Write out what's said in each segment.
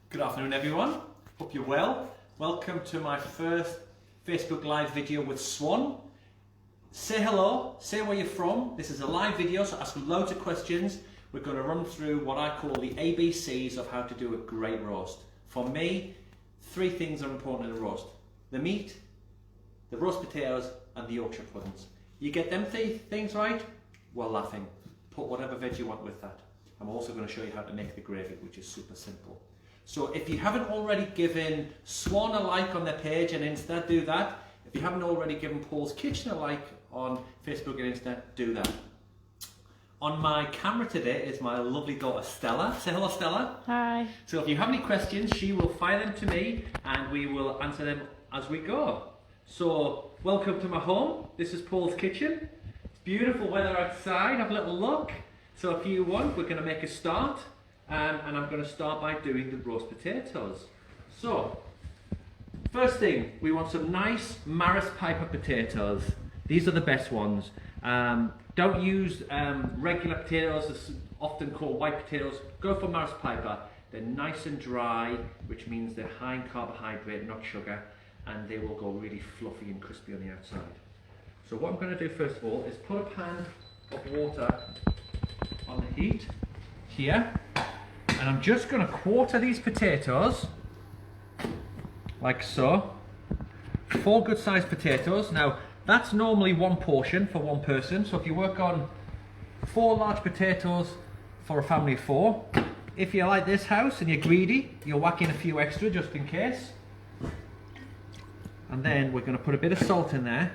Good afternoon everyone, hope you're well. Welcome to my first Facebook Live video with Swan. Say hello, say where you're from. This is a live video, so ask loads of questions. We're going to run through what I call the ABCs of how to do a great roast. For me, three things are important in a roast. The meat, the roast potatoes and the Yorkshire puddings. You get them three things right, we're laughing. Put whatever veg you want with that. I'm also going to show you how to make the gravy, which is super simple. So if you haven't already given Swan a like on their page and Insta, do that. If you haven't already given Pauls.Kitchen a like on Facebook and Insta, do that. On my camera today is my lovely daughter Stella. Say hello, Stella. Hi. So if you have any questions, she will fire them to me and we will answer them as we go. So welcome to my home. This is Pauls.Kitchen. It's beautiful weather outside. Have a little look. So if you want, we're going to make a start. And I'm going to start by doing the roast potatoes. So, first thing, we want some nice Maris Piper potatoes. These are the best ones. Don't use regular potatoes, that's often called white potatoes. Go for Maris Piper. They're nice and dry, which means they're high in carbohydrate, not sugar, and they will go really fluffy and crispy on the outside. So what I'm going to do first of all is put a pan of water on the heat here. And I'm just going to quarter these potatoes, like so. 4 good sized potatoes. Now, that's normally one portion for one person. So if you work on 4 large potatoes for a family of 4, if you're like this house and you're greedy, you'll whack in a few extra just in case. And then we're going to put a bit of salt in there.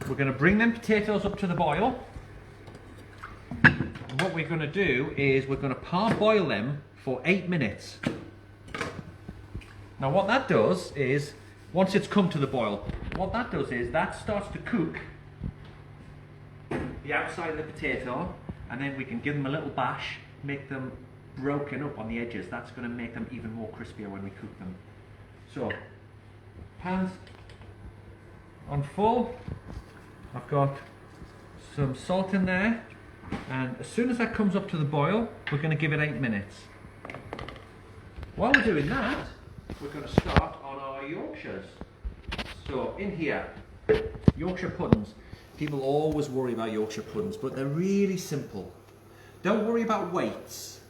We're going to bring them potatoes up to the boil. And what we're going to do is we're going to parboil them for 8 minutes. Now what that does is, once it's come to the boil, what that does is that starts to cook the outside of the potato, and then we can give them a little bash, make them broken up on the edges. That's going to make them even more crispier when we cook them. So, pan's on full. I've got some salt in there. And as soon as that comes up to the boil, we're going to give it 8 minutes. While we're doing that, we're going to start on our Yorkshires. So in here, Yorkshire puddings. People always worry about Yorkshire puddings, but they're really simple. Don't worry about weights.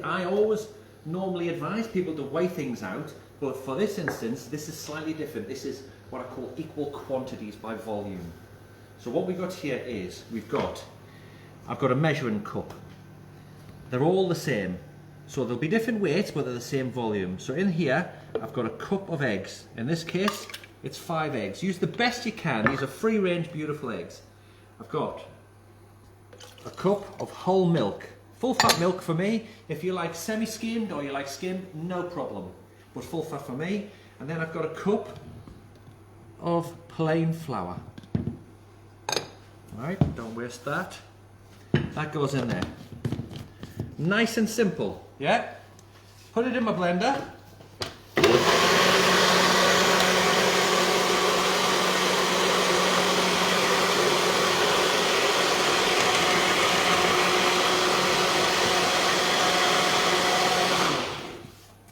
I always normally advise people to weigh things out, but for this instance, this is slightly different. This is what I call equal quantities by volume. So what we've got here is, I've got a measuring cup. They're all the same. So there'll be different weights, but they're the same volume. So in here, I've got a cup of eggs. In this case, it's 5 eggs. Use the best you can. These are free range, beautiful eggs. I've got a cup of whole milk. Full fat milk for me. If you like semi-skimmed or you like skimmed, no problem. But full fat for me. And then I've got a cup of plain flour. Right, don't waste that. That goes in there. Nice and simple, yeah? Put it in my blender.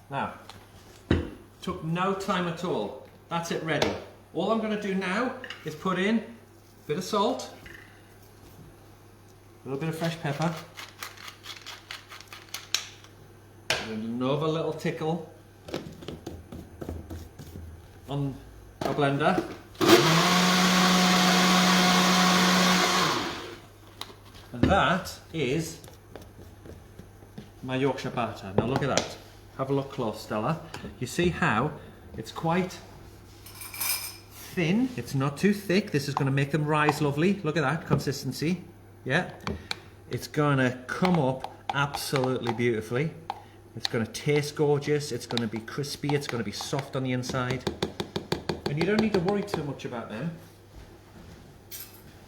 Now, took no time at all. That's it ready. All I'm going to do now is put in a bit of salt, a little bit of fresh pepper, and another little tickle on a blender. And that is my Yorkshire batter. Now look at that. Have a look close, Stella. You see how it's quite thin. It's not too thick. This is going to make them rise lovely. Look at that consistency. Yeah, it's going to come up absolutely beautifully. It's going to taste gorgeous. It's going to be crispy. It's going to be soft on the inside. And you don't need to worry too much about them.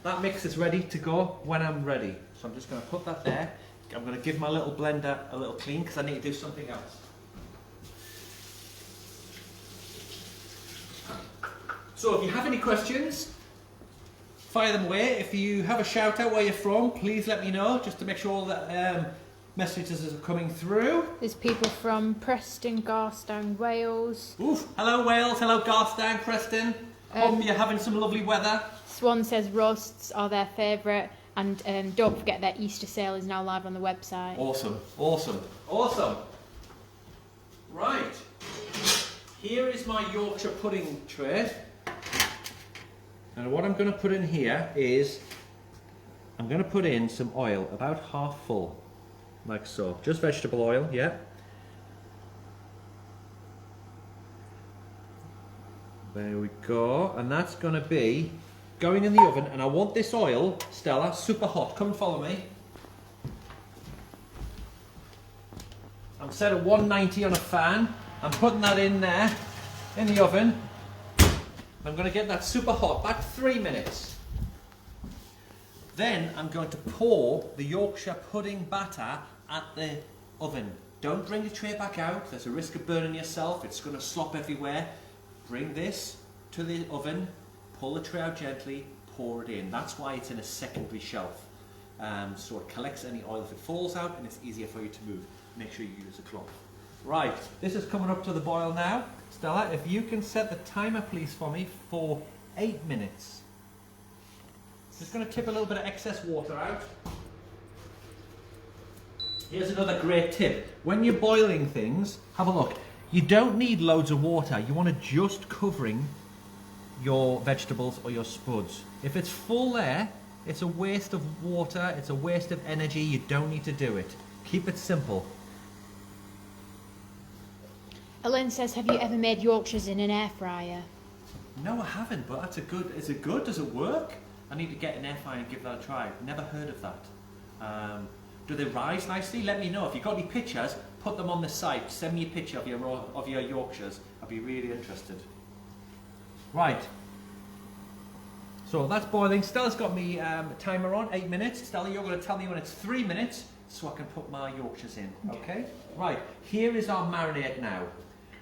That mix is ready to go when I'm ready. So I'm just going to put that there. I'm going to give my little blender a little clean because I need to do something else. So if you have any questions, fire them away. If you have a shout out where you're from, please let me know, just to make sure that messages are coming through. There's people from Preston, Garstang, Wales. Oof. Hello Wales, hello Garstang, Preston. Hope you're having some lovely weather. Swan says roasts are their favourite, and don't forget their Easter sale is now live on the website. Awesome, awesome, awesome. Right, here is my Yorkshire pudding tray. And what I'm going to put in here is, I'm going to put in some oil, about half full, like so. Just vegetable oil, yeah. There we go, and that's going to be going in the oven, and I want this oil, Stella, super hot. Come and follow me. I'm set at 190 on a fan. I'm putting that in there, in the oven. I'm going to get that super hot, about 3 minutes. Then I'm going to pour the Yorkshire pudding batter at the oven. Don't bring the tray back out, there's a risk of burning yourself, it's going to slop everywhere. Bring this to the oven, pull the tray out gently, pour it in. That's why it's in a secondary shelf. So it collects any oil if it falls out, and it's easier for you to move. Make sure you use a cloth. Right, this is coming up to the boil now. Stella, if you can set the timer please for me for 8 minutes. Just going to tip a little bit of excess water out. Here's another great tip. When you're boiling things, have a look. You don't need loads of water. You want to just covering your vegetables or your spuds. If it's full there, it's a waste of water, it's a waste of energy. You don't need to do it. Keep it simple. Elaine says, have you ever made Yorkshires in an air fryer? No, I haven't, but that's a good. Is it good? Does it work? I need to get an air fryer and give that a try. Never heard of that. Do they rise nicely? Let me know. If you've got any pictures, put them on the site. Send me a picture of your Yorkshires. I'd be really interested. Right. So that's boiling. Stella's got me timer on, 8 minutes. Stella, you're going to tell me when it's 3 minutes so I can put my Yorkshires in. Okay? Right. Here is our marinade now.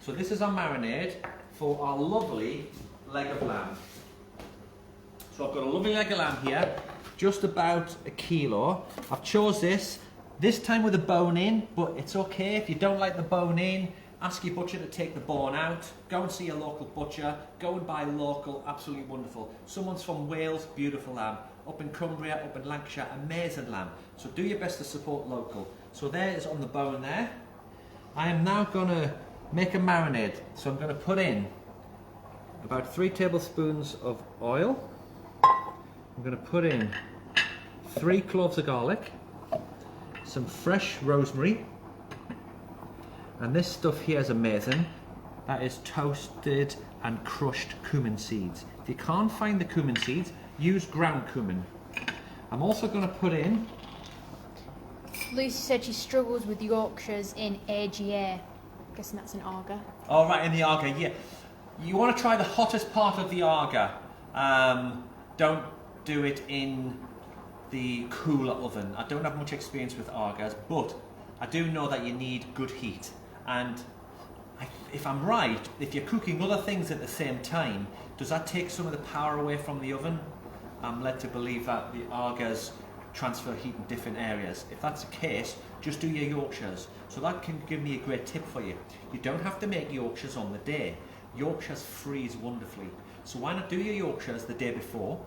So this is our marinade for our lovely leg of lamb. So I've got a lovely leg of lamb here, just about a kilo. I've chose this time with a bone in, but it's okay if you don't like the bone in. Ask your butcher to take the bone out. Go and see your local butcher. Go and buy local, absolutely wonderful. Someone's from Wales, beautiful lamb. Up in Cumbria, up in Lancashire, amazing lamb. So do your best to support local. So there is on the bone there. I am now going to make a marinade. So I'm going to put in about 3 tablespoons of oil. I'm going to put in 3 cloves of garlic, some fresh rosemary, and this stuff here is amazing. That is toasted and crushed cumin seeds. If you can't find the cumin seeds, use ground cumin. I'm also going to put in... Lucy said she struggles with Yorkshires in AGA. Guessing that's an Arga. Oh, right, in the Arga, yeah. You want to try the hottest part of the Arga. Don't do it in the cooler oven. I don't have much experience with Argas, but I do know that you need good heat. And if I'm right, if you're cooking other things at the same time, does that take some of the power away from the oven? I'm led to believe that the Argas transfer heat in different areas. If that's the case, just do your Yorkshires. So that can give me a great tip for you. You don't have to make Yorkshires on the day. Yorkshires freeze wonderfully. So why not do your Yorkshires the day before,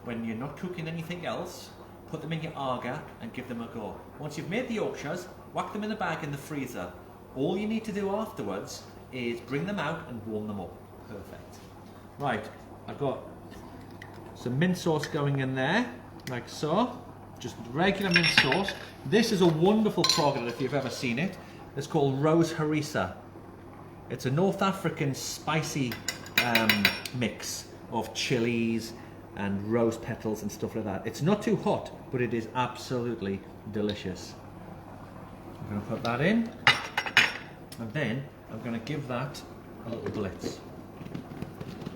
when you're not cooking anything else, put them in your Arga and give them a go. Once you've made the Yorkshires, whack them in a bag in the freezer. All you need to do afterwards is bring them out and warm them up. Perfect. Right, I've got some mint sauce going in there, like so. Just regular mint sauce. This is a wonderful product if you've ever seen it. It's called Harissa. It's a North African spicy mix of chilies and rose petals and stuff like that. It's not too hot, but it is absolutely delicious. I'm going to put that in, and then I'm going to give that a little blitz.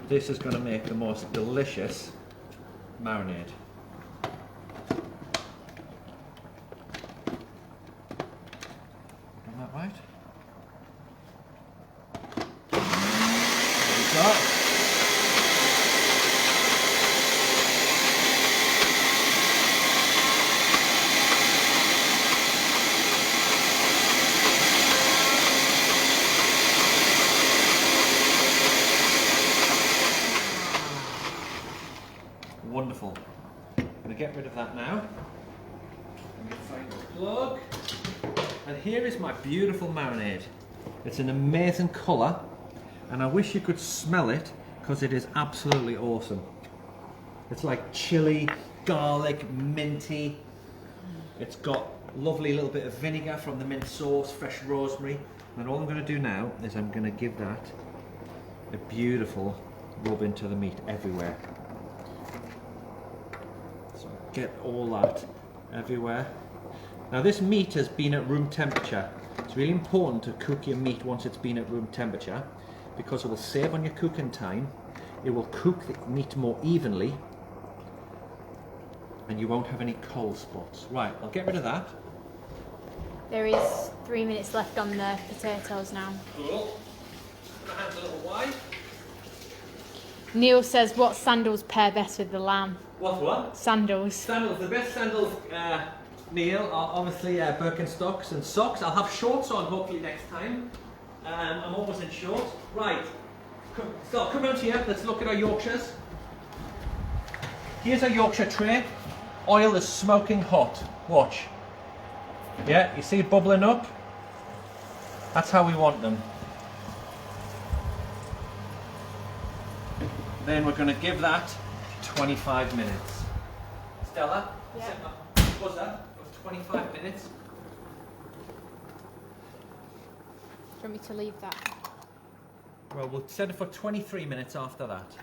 This is going to make the most delicious marinade. Done that right? There we go. get rid of that now. Let me find the plug. And here is my beautiful marinade. It's an amazing colour, and I wish you could smell it because it is absolutely awesome. It's like chili, garlic, minty. It's got lovely little bit of vinegar from the mint sauce, fresh rosemary. And all I'm going to do now is I'm going to give that a beautiful rub into the meat everywhere. So get all that everywhere. Now this meat has been at room temperature. It's really important to cook your meat once it's been at room temperature because it will save on your cooking time. It will cook the meat more evenly and you won't have any cold spots. Right, I'll get rid of that. There is 3 minutes left on the potatoes now. Cool. My hand's a little wide. Neil says, what sandals pair best with the lamb? What? Sandals. Sandals. The best sandals, Neil, are obviously Birkenstocks and socks. I'll have shorts on hopefully next time. I'm always in shorts. Right. Come round here. Let's look at our Yorkshires. Here's our Yorkshire tray. Oil is smoking hot. Watch. Yeah, you see it bubbling up? That's how we want them. Then we're going to give that 25 minutes. Stella? Yeah. What was that? 25 minutes? Do you want me to leave that? Well, we'll set it for 23 minutes after that.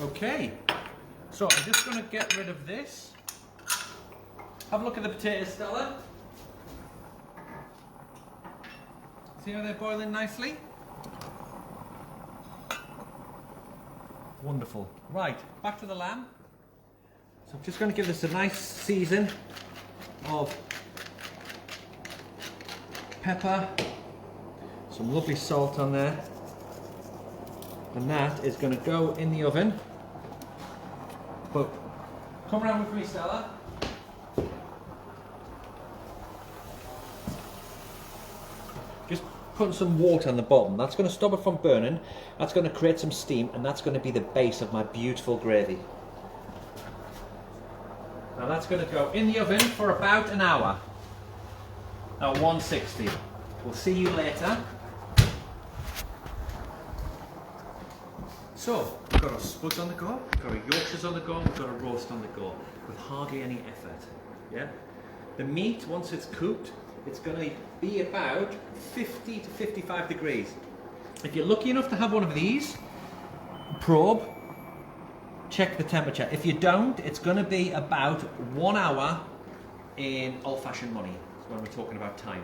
Okay. So I'm just going to get rid of this. Have a look at the potatoes, Stella. See how they're boiling nicely? Wonderful. Right, back to the lamb. So I'm just going to give this a nice season of pepper, some lovely salt on there, and that is going to go in the oven. But come around with me, Stella. Just putting some water on the bottom. That's going to stop it from burning. That's going to create some steam, and that's going to be the base of my beautiful gravy. Now that's going to go in the oven for about an hour. Now 160. We'll see you later. So, we've got our spuds on the go, we've got our Yorkshires on the go, we've got a roast on the go, with hardly any effort. Yeah? The meat, once it's cooked, it's going to be about 50 to 55 degrees. If you're lucky enough to have one of these, probe, check the temperature. If you don't, it's going to be about 1 hour in old-fashioned money, when we're talking about time.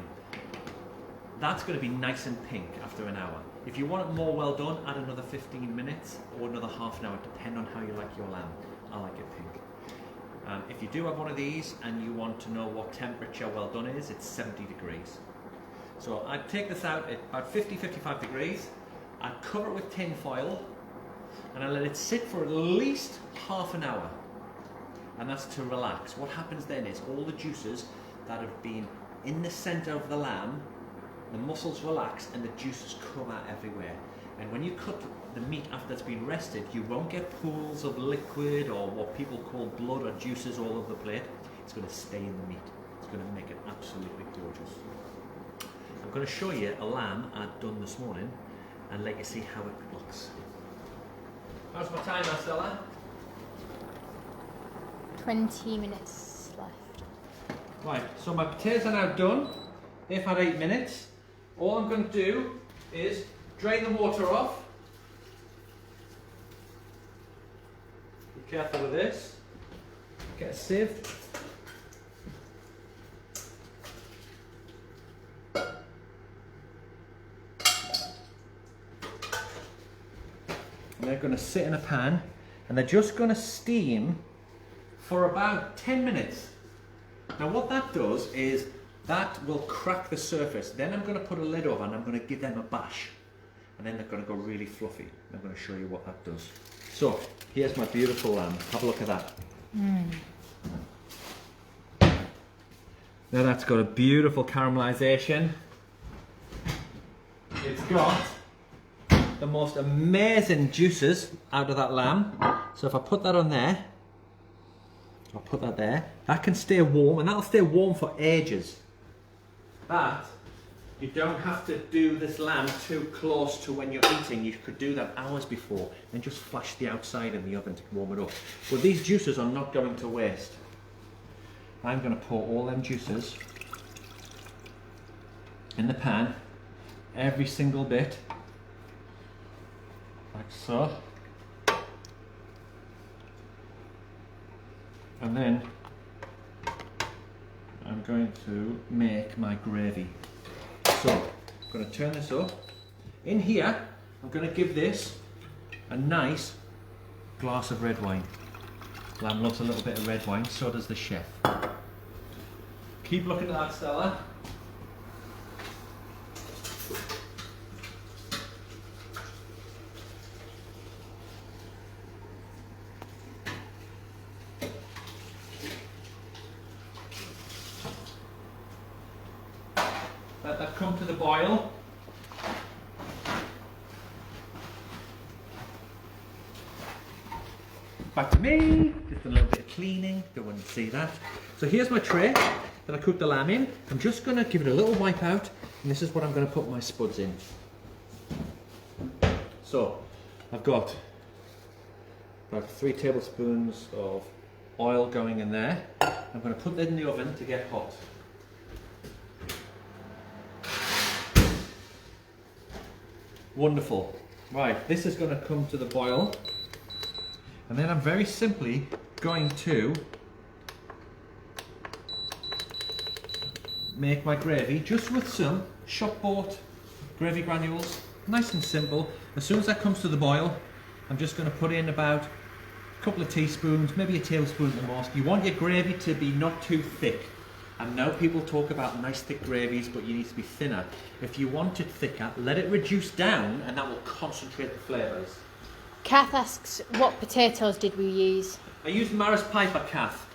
That's going to be nice and pink after an hour. If you want it more well done, add another 15 minutes or another half an hour, depending on how you like your lamb. I like it pink. If you do have one of these and you want to know what temperature well done is, it's 70 degrees. So I take this out at about 50-55 degrees, I cover it with tin foil, and I let it sit for at least half an hour. And that's to relax. What happens then is all the juices that have been in the center of the lamb, the muscles relax and the juices come out everywhere. And when you cut the meat after it's been rested, you won't get pools of liquid or what people call blood or juices all over the plate. It's going to stay in the meat. It's going to make it absolutely gorgeous. I'm going to show you a lamb I've done this morning and let you see how it looks. How's my time, Stella? 20 minutes left. Right, so my potatoes are now done. They've had 8 minutes. All I'm going to do is drain the water off. Be careful with this. Get a sieve. And they're going to sit in a pan and they're just going to steam for about 10 minutes. Now what that does is that will crack the surface. Then I'm going to put a lid over and I'm going to give them a bash. And then they're going to go really fluffy. I'm going to show you what that does. So, here's my beautiful lamb. Have a look at that. Now that's got a beautiful caramelization. It's got the most amazing juices out of that lamb. So if I put that on there, I'll put that there. That can stay warm, and that'll stay warm for ages. But you don't have to do this lamb too close to when you're eating. You could do that hours before and just flash the outside in the oven to warm it up. But these juices are not going to waste. I'm going to pour all them juices in the pan, every single bit, like so. And then I'm going to make my gravy. So I'm going to turn this up. In here, I'm going to give this a nice glass of red wine. Lamb loves a little bit of red wine, so does the chef. Keep looking at that, Stella. Let that come to the boil. Back to me. Just a little bit of cleaning. Don't want to see that. So here's my tray that I cooked the lamb in. I'm just going to give it a little wipe out, and this is what I'm going to put my spuds in. So I've got about 3 tablespoons of oil going in there. I'm going to put that in the oven to get hot. Wonderful. Right, this is going to come to the boil, and then I'm very simply going to make my gravy just with some shop-bought gravy granules. Nice and simple. As soon as that comes to the boil, I'm just going to put in about a couple of teaspoons, maybe a tablespoon at the most. You want your gravy to be not too thick. I know people talk about nice thick gravies, but you need to be thinner. If you want it thicker, let it reduce down, and that will concentrate the flavours. Kath asks, what potatoes did we use? I used Maris Piper, Kath.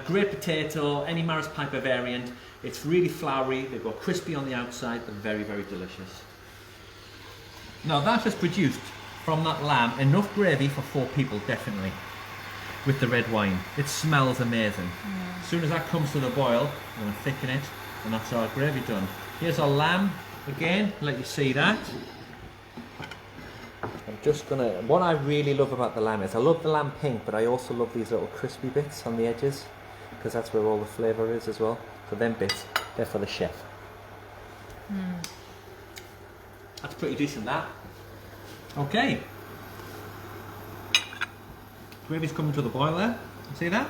Great potato, any Maris Piper variant. It's really floury, they've got crispy on the outside, but very, very delicious. Now that has produced from that lamb enough gravy for 4 people, definitely. With the red wine. It smells amazing. As soon as that comes to the boil, I'm going to thicken it, and that's our gravy done. Here's our lamb again, let you see that. I'm just going to, what I really love about the lamb is, I love the lamb pink, but I also love these little crispy bits on the edges, because that's where all the flavour is as well. So them bits, they're for the chef. That's pretty decent, that. Okay. Gravy's coming to the boil there. See that?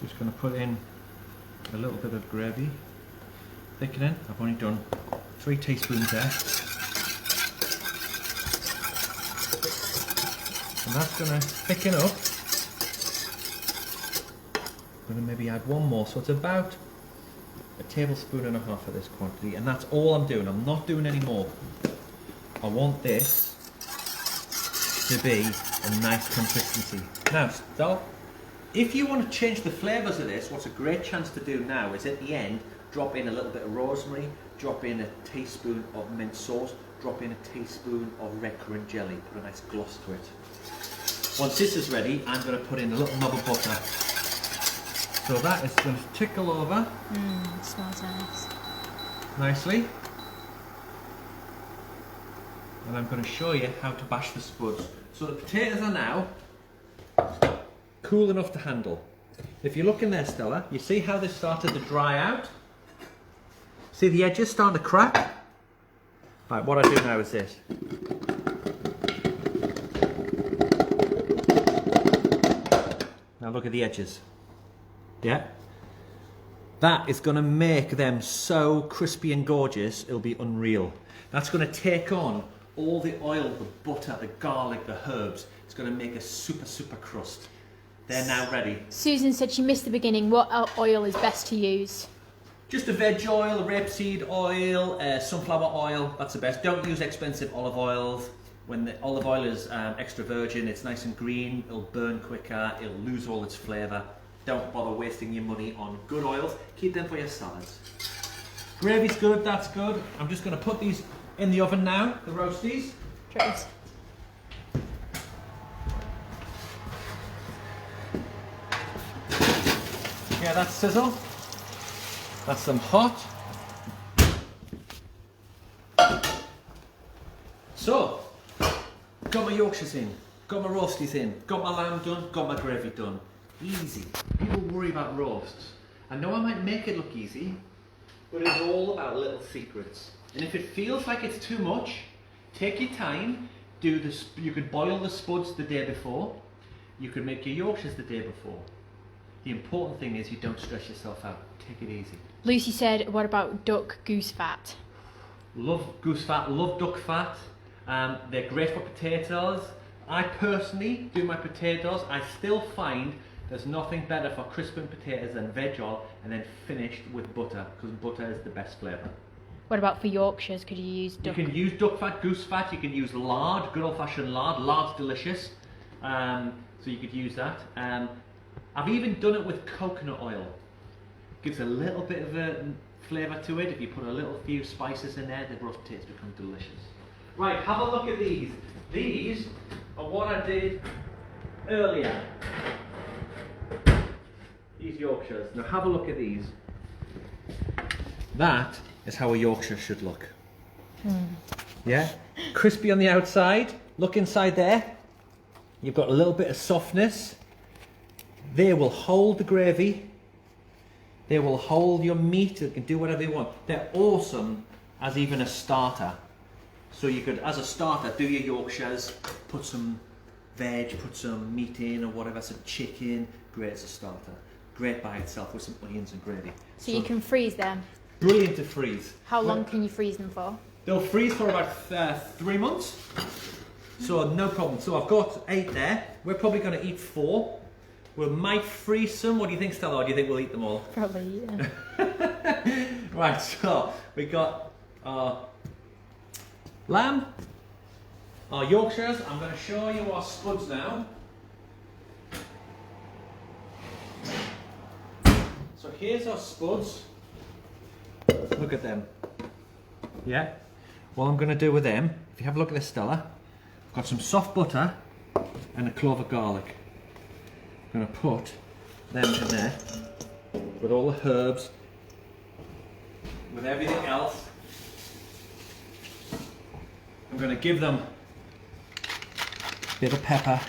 Just going to put in a little bit of gravy, thickening. I've only done 3 teaspoons there, and that's going to thicken up. I'm going to maybe add 1 more, so it's about a tablespoon and a half of this quantity, and that's all I'm doing. I'm not doing any more. I want this to be a nice consistency. Now, so if you want to change the flavours of this, what's a great chance to do now is at the end, drop in a little bit of rosemary, drop in a teaspoon of mint sauce, drop in a teaspoon of red currant jelly, put a nice gloss to it. Once this is ready, I'm going to put in a little knob of butter. So that is going to tickle over. It smells nice. Nicely. And I'm going to show you how to bash the spuds. So the potatoes are now cool enough to handle. If you look in there, Stella, you see how they started to dry out? See the edges starting to crack? Right, what I do now is this. Now look at the edges. Yeah? That is going to make them so crispy and gorgeous, it'll be unreal. That's going to take on all the oil, the butter, the garlic, the herbs. It's going to make a super, super crust. They're now ready. Susan said she missed the beginning. What oil is best to use? Just a veg oil, a rapeseed oil, sunflower oil. That's the best. Don't use expensive olive oils. When the olive oil is extra virgin, it's nice and green. It'll burn quicker. It'll lose all its flavour. Don't bother wasting your money on good oils. Keep them for your salads. Gravy's good. That's good. I'm just going to put these in the oven now, the roasties. Trace. hear that sizzle? That's them hot. So, got my Yorkshires in, got my roasties in, got my lamb done, got my gravy done. Easy. People worry about roasts. I know I might make it look easy, but it's all about little secrets. And if it feels like it's too much, take your time. Do this. You could boil the spuds the day before. You could make your Yorkshires the day before. The important thing is you don't stress yourself out. Take it easy. Lucy said, what about duck goose fat? Love goose fat, love duck fat. They're great for potatoes. I personally do my potatoes. I still find there's nothing better for crisping potatoes than veg oil and then finished with butter, because butter is the best flavour. What about for Yorkshires? Could you use duck? You can use duck fat, goose fat, you can use lard, good old fashioned lard. Lard's delicious. So you could use that. I've even done it with coconut oil. Gives a little bit of a flavour to it. If you put a little few spices in there, the roast potatoes become delicious. Right, have a look at these. These are what I did earlier. These Yorkshires. Now have a look at these. That is how a Yorkshire should look. Yeah? Crispy on the outside. Look inside there. You've got a little bit of softness. They will hold the gravy. They will hold your meat. You can do whatever you want. They're awesome as even a starter. So you could, as a starter, do your Yorkshires, put some veg, put some meat in or whatever, some chicken. Great as a starter. Great by itself with some onions and gravy. So you can freeze them? Brilliant to freeze. How long can you freeze them for? They'll freeze for about 3 months. So no problem. So I've got 8 there. We're probably going to eat 4. We might freeze some. What do you think, Stella? Or do you think we'll eat them all? Probably, yeah. Right, so we got our lamb, our Yorkshires. I'm going to show you our spuds now. So here's our spuds. Look at them. Yeah? What I'm going to do with them, if you have a look at this, Stella, I've got some soft butter and a clove of garlic. I'm going to put them in there with all the herbs, with everything else. I'm going to give them a bit of pepper.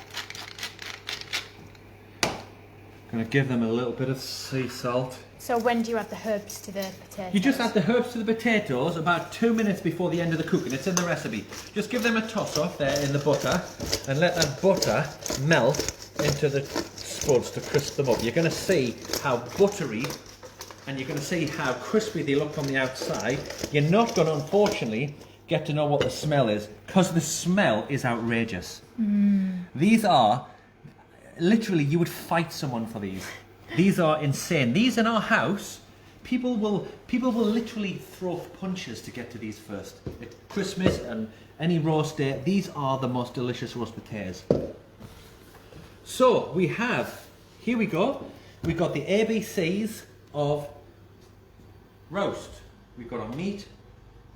I'm going to give them a little bit of sea salt. So when do you add the herbs to the potatoes? You just add the herbs to the potatoes about 2 minutes before the end of the cooking. It's in the recipe. Just give them a toss off there in the butter and let that butter melt into the spuds to crisp them up. You're going to see how buttery and you're going to see how crispy they look on the outside. You're not going to, unfortunately, get to know what the smell is, because the smell is outrageous. These are, literally, you would fight someone for these. These are insane. These in our house, people will literally throw punches to get to these first. At Christmas and any roast day, these are the most delicious roast potatoes. So we have, here we go, we've got the ABCs of roast. We've got our meat,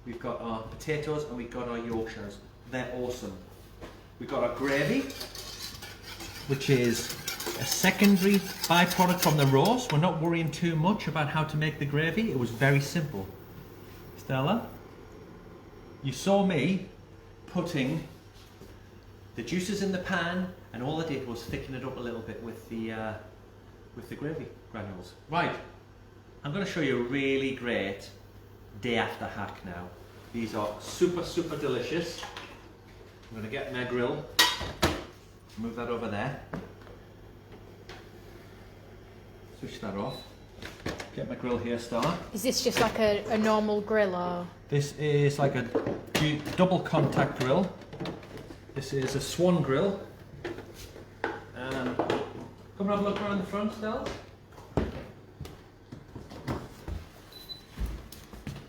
we've got our potatoes, and we've got our Yorkshires. They're awesome. We've got our gravy, which is a secondary byproduct from the roast. We're not worrying too much about how to make the gravy. It was very simple. Stella, you saw me putting the juices in the pan, and all I did was thicken it up a little bit with the gravy granules. Right, I'm going to show you a really great day after hack now. These are super, super delicious. I'm going to get my grill, move that over there, switch that off, get my grill here, Star. Is this just like a normal grill, or? This is like a double contact grill. This is a Swan grill. Come and have a look around the front, Stella.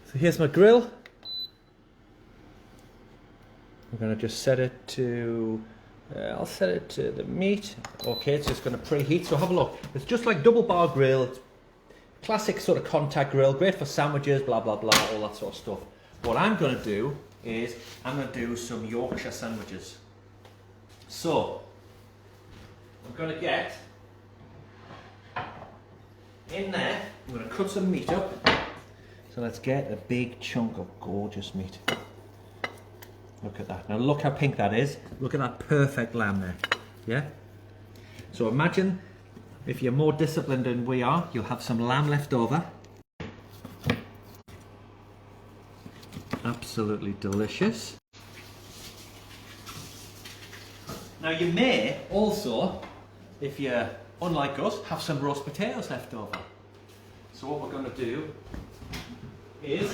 So here's my grill. I'm going to just set it to, I'll set it to the meat. Okay, it's just going to preheat, so have a look. It's just like double bar grill. It's classic sort of contact grill, great for sandwiches, blah, blah, blah, all that sort of stuff. What I'm going to do is, I'm going to do some Yorkshire sandwiches. So, I'm going to get in there, I'm going to cut some meat up. So let's get a big chunk of gorgeous meat. Look at that. Now look how pink that is. Look at that perfect lamb there. Yeah? So imagine if you're more disciplined than we are, you'll have some lamb left over. Absolutely delicious. Now you may also, if you're unlike us, have some roast potatoes left over. So what we're going to do is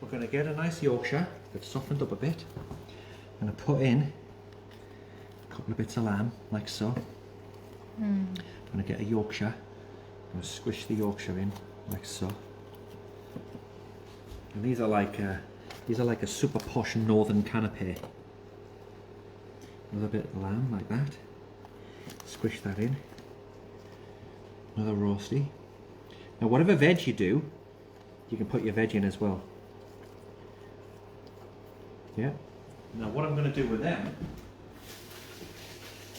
we're going to get a nice Yorkshire that's softened up a bit. I'm going to put in a couple of bits of lamb, like so. I'm going to get a Yorkshire. I'm going to squish the Yorkshire in, like so. And these are like a super posh northern canapé. Another bit of lamb, like that. Squish that in. Another roasty. Now whatever veg you do, you can put your veg in as well. Yeah. Now what I'm going to do with them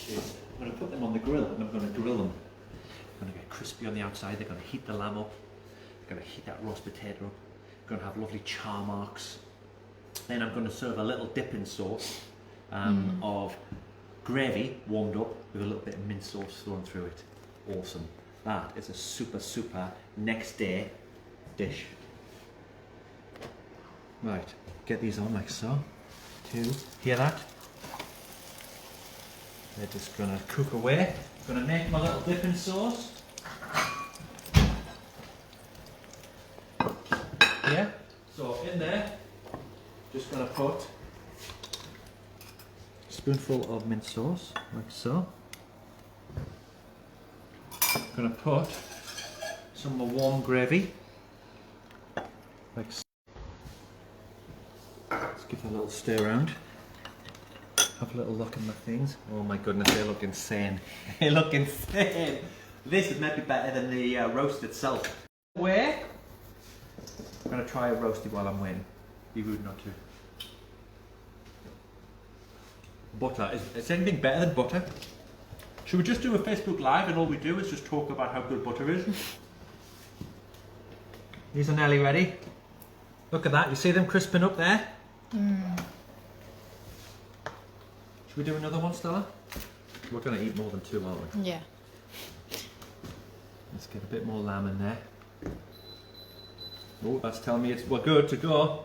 is I'm going to put them on the grill and I'm going to grill them. I'm going to get crispy on the outside, they're going to heat the lamb up, they're going to heat that roast potato up, they're going to have lovely char marks. Then I'm going to serve a little dipping sauce of gravy warmed up with a little bit of mint sauce thrown through it. Awesome. That is a super next day dish. Right, get these on like so. Two, hear that? They're just going to cook away. I'm going to make my little dipping sauce. Yeah, so in there, just going to put a spoonful of mint sauce, like so. I'm going to put some more warm gravy, like so. Let's give that a little stir around. Have a little look at my things. Oh my goodness, they look insane. They look insane. This is maybe better than the roast itself. Where? I'm going to try a roasty while I'm waiting. Be rude not to. Butter. Is anything better than butter? Should we just do a Facebook Live and all we do is just talk about how good butter is? These are nearly ready. Look at that. You see them crisping up there? Should we do another one, Stella? We're going to eat more than two, aren't we? Yeah. Let's get a bit more lamb in there. Oh, that's telling me we're good to go.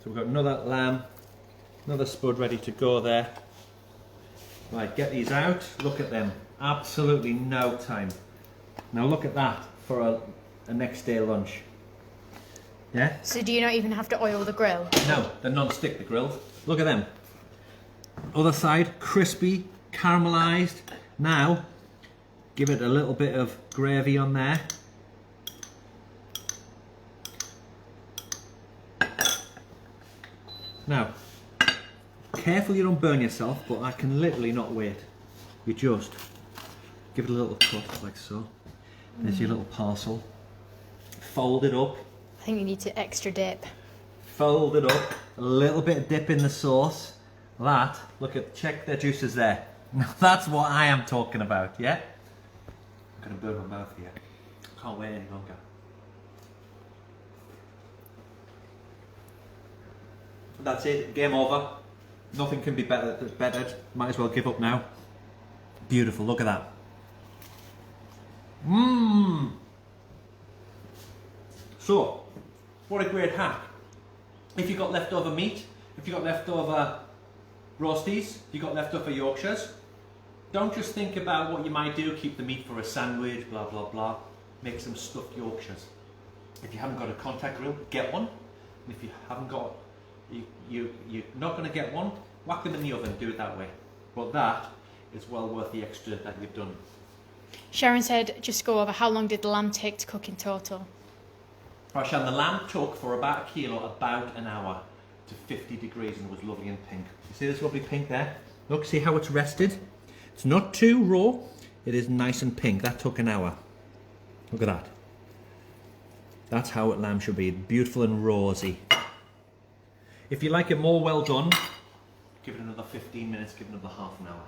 So we've got another lamb, another spud ready to go there. Right, get these out. Look at them. Absolutely no time. Now look at that for a next day lunch. Yeah? So do you not even have to oil the grill? No, they're non-stick, the grills. Look at them. Other side, crispy, caramelised. Now, give it a little bit of gravy on there. Now, careful you don't burn yourself, but I can literally not wait. You just give it a little cut, like so. There's your little parcel. Fold it up. I think you need to extra dip. Fold it up. A little bit of dip in the sauce. That, check their juices there. Now that's what I am talking about, yeah? I'm going to burn my mouth here. Can't wait any longer. That's it, game over. Nothing can be bettered. Might as well give up now. Beautiful, look at that. Mmm. So, what a great hack. If you've got leftover meat, if you've got leftover roasties, if you've got leftover Yorkshires, don't just think about what you might do, keep the meat for a sandwich, blah, blah, blah. Make some stuffed Yorkshires. If you haven't got a contact grill, get one. And if you haven't got, you're not going to get one, whack them in the oven, do it that way. But that is well worth the extra that you've done. Sharon said, just go over, how long did the lamb take to cook in total? Right, Sharon, the lamb took for about a kilo, about an hour to 50 degrees and was lovely and pink. You see this lovely pink there? Look, see how it's rested? It's not too raw, it is nice and pink. That took an hour. Look at that. That's how a lamb should be, beautiful and rosy. If you like it more well done, give it another 15 minutes, give it another half an hour.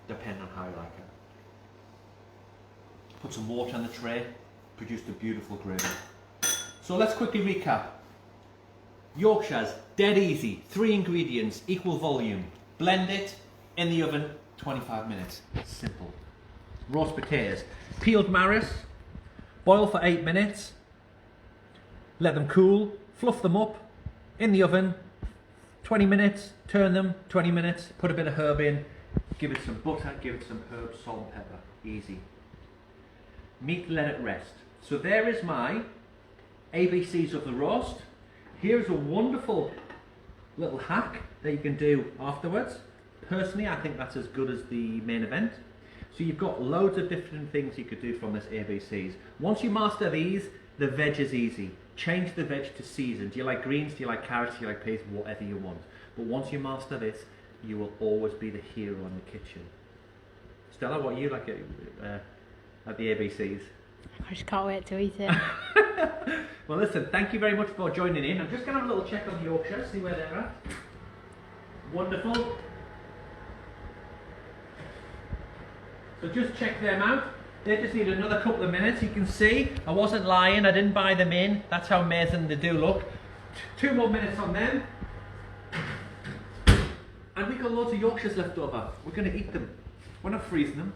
Depending on how you like it. put some water on the tray, produced a beautiful gravy. So let's quickly recap. Yorkshire's dead easy, 3 ingredients, equal volume. Blend it, in the oven, 25 minutes. Simple. Roast potatoes. Peeled Maris, boil for 8 minutes, let them cool, fluff them up, in the oven, 20 minutes, turn them, 20 minutes, put a bit of herb in, give it some butter, give it some herbs, salt and pepper. Easy. Meat, let it rest. So there is my ABCs of the roast. Here's a wonderful little hack that you can do afterwards. Personally, I think that's as good as the main event. So you've got loads of different things you could do from this ABCs. Once you master these, the veg is easy. Change the veg to season. Do you like greens? Do you like carrots? Do you like peas? Whatever you want. But once you master this, you will always be the hero in the kitchen. Stella, what are you like at the ABCs? I just can't wait to eat it. Well, listen, thank you very much for joining in. I'm just going to have a little check on the Yorkshire, see where they're at. Wonderful. So just check them out. They just need another couple of minutes. You can see I wasn't lying. I didn't buy them in. That's how amazing they do look. 2 more minutes on them. And we've got loads of Yorkshires left over. We're going to eat them. We're not freezing them.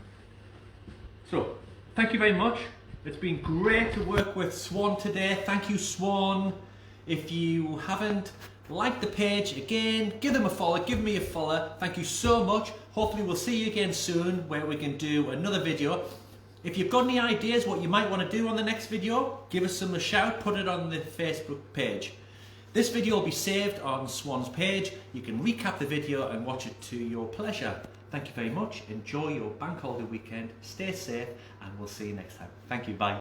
So, thank you very much. It's been great to work with Swan today. Thank you, Swan. If you haven't liked the page, again, give them a follow. Give me a follow. Thank you so much. Hopefully we'll see you again soon where we can do another video. If you've got any ideas what you might want to do on the next video, give us some a shout. Put it on the Facebook page. This video will be saved on Swan's page. You can recap the video and watch it to your pleasure. Thank you very much. Enjoy your bank holiday weekend. Stay safe and we'll see you next time. Thank you. Bye.